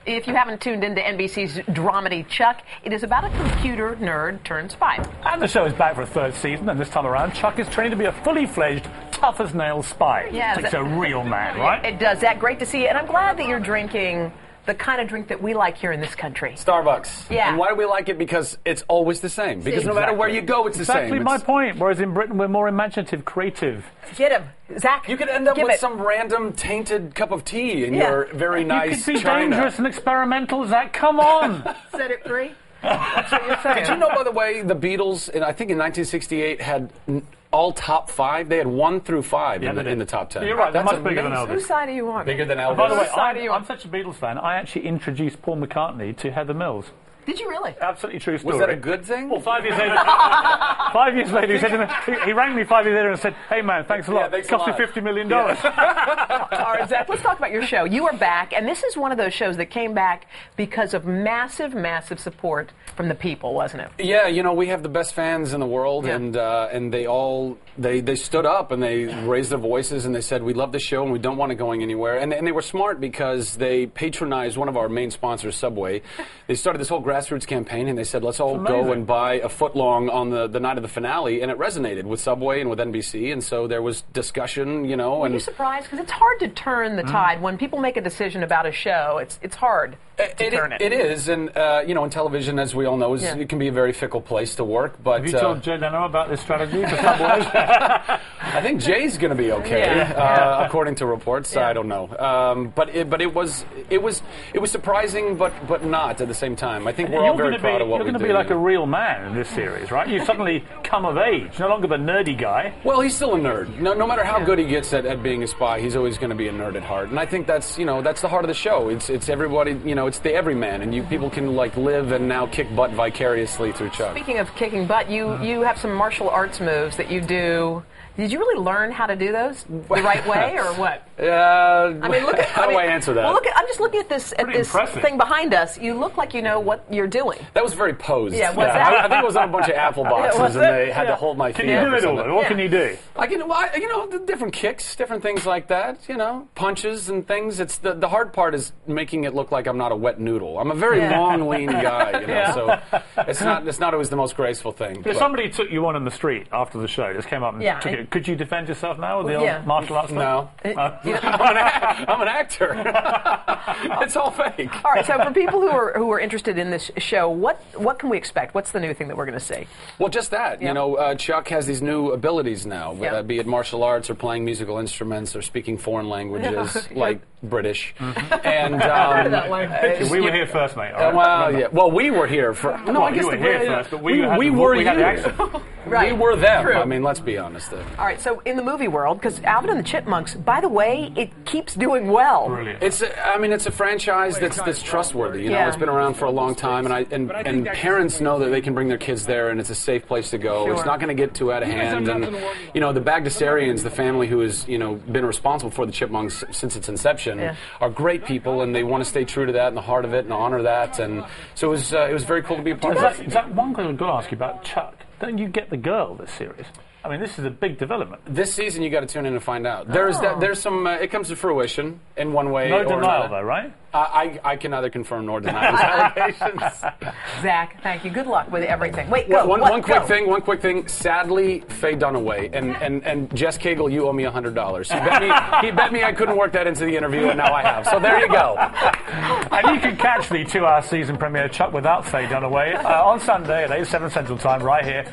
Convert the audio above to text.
If you haven't tuned into NBC's dramedy Chuck, it is about a computer nerd turned spy. And the show is back for a third season, and this time around, Chuck is training to be a fully-fledged, tough-as-nails spy. Yeah, it's like a real man, right? It does. Zach, great to see you. And I'm glad that you're drinking the kind of drink that we like here in this country. Starbucks. Yeah. And why do we like it? Because it's always the same. Because no matter where you go, it's the same. Exactly my point. Whereas in Britain, we're more imaginative, creative. Get him. Zach, you could end up give with it. some random tainted cup of tea in your very nice You could be China. dangerous and experimental, Zach. Come on. Set it free. That's what you're saying. Did you know, by the way, the Beatles, I think in 1968, had all top 5? They had 1 through 5 in the top 10. You're right. They're That's much bigger than amazing. Elvis. Whose side are you on? Bigger than Elvis. By the way, Whose side are you on? I'm such a Beatles fan. I actually introduced Paul McCartney to Heather Mills. Did you really? Absolutely true story. Was that a good thing? Well, 5 years later, 5 years later, he said to me, he rang me 5 years later and said, "Hey man, thanks a lot. thanks It cost a me lot." $50 million. All right, Zach, let's talk about your show. You are back, and this is one of those shows that came back because of massive, massive support from the people, wasn't it? Yeah, you know, we have the best fans in the world, and they all they stood up and they raised their voices and they said, "We love the show and we don't want it going anywhere." And they were smart because they patronized one of our main sponsors, Subway. They started this whole grassroots campaign and they said, "Let's all go and buy a footlong on the night of the finale," and it resonated with Subway and with NBC, and so there was discussion, you know. Were you surprised? Because it's hard to turn the tide when people make a decision about a show. It's hard to turn it. It is, and you know, in television, as we all know, it can be a very fickle place to work. But Have you told Jay Leno about this strategy for Subway? I think Jay's going to be okay, according to reports. I don't know, but it was surprising, but not at the same time. I think we're all very proud of what we do. You're going to be like a real man in this series, right? You suddenly come of age, no longer the nerdy guy. Well, he's still a nerd. No matter how good he gets at being a spy, he's always going to be a nerd at heart. And I think that's the heart of the show. It's everybody, it's the everyman, and people can like live and now kick butt vicariously through Chuck. Speaking of kicking butt, you have some martial arts moves that you do. Did you really learn how to do those the right way, or what? I mean, how do I answer that? Well, I'm just looking at this thing behind us. You look like you know what you're doing. That was very posed. Yeah, was that? I think it was on a bunch of apple boxes, and they had to hold my feet. Can you do it all? What can you do? I can, different kicks, different things like that. Punches and things. It's the hard part is making it look like I'm not a wet noodle. I'm a very long, lean guy. So it's not always the most graceful thing. If somebody took you on in the street after the show, just came up and took it. Could you defend yourself now with the old martial arts? No. I'm an actor. It's all fake. All right, so for people who are interested in this show, what can we expect? What's the new thing that we're going to see? Well, just that. Chuck has these new abilities now, be it martial arts or playing musical instruments or speaking foreign languages like British. And we were here first, mate. Well, we were here for. No, I guess you were here first, but we were had the accent. Right. We were them. True. I mean, let's be honest there. All right, so in the movie world, because Alvin and the Chipmunks, by the way, it keeps doing well. Brilliant. It's a franchise that's trustworthy. It's been around for a long time, and parents know that they can bring their kids there, and it's a safe place to go. Sure. It's not going to get too out of hand. And the Bagdasarians, the family who has been responsible for the Chipmunks since its inception, are great people, and they want to stay true to that and the heart of it and honor that. And so it was very cool to be a part of that. Is that one thing I've got to ask you about Chuck? Don't you get the girl this series? I mean, this is a big development. This season, you got to tune in to find out. There's some. It comes to fruition in one way. No or denial, another. though, right? I can neither confirm nor deny those allegations. Zach, thank you. Good luck with everything. Wait, well, go. One quick thing. Sadly, Faye Dunaway and Jess Cagle, you owe me $100. He bet me I couldn't work that into the interview, and now I have. So there you go. And you can catch the 2-hour season premiere Chuck Without Faye Dunaway on Sunday at 8/7 Central Time, right here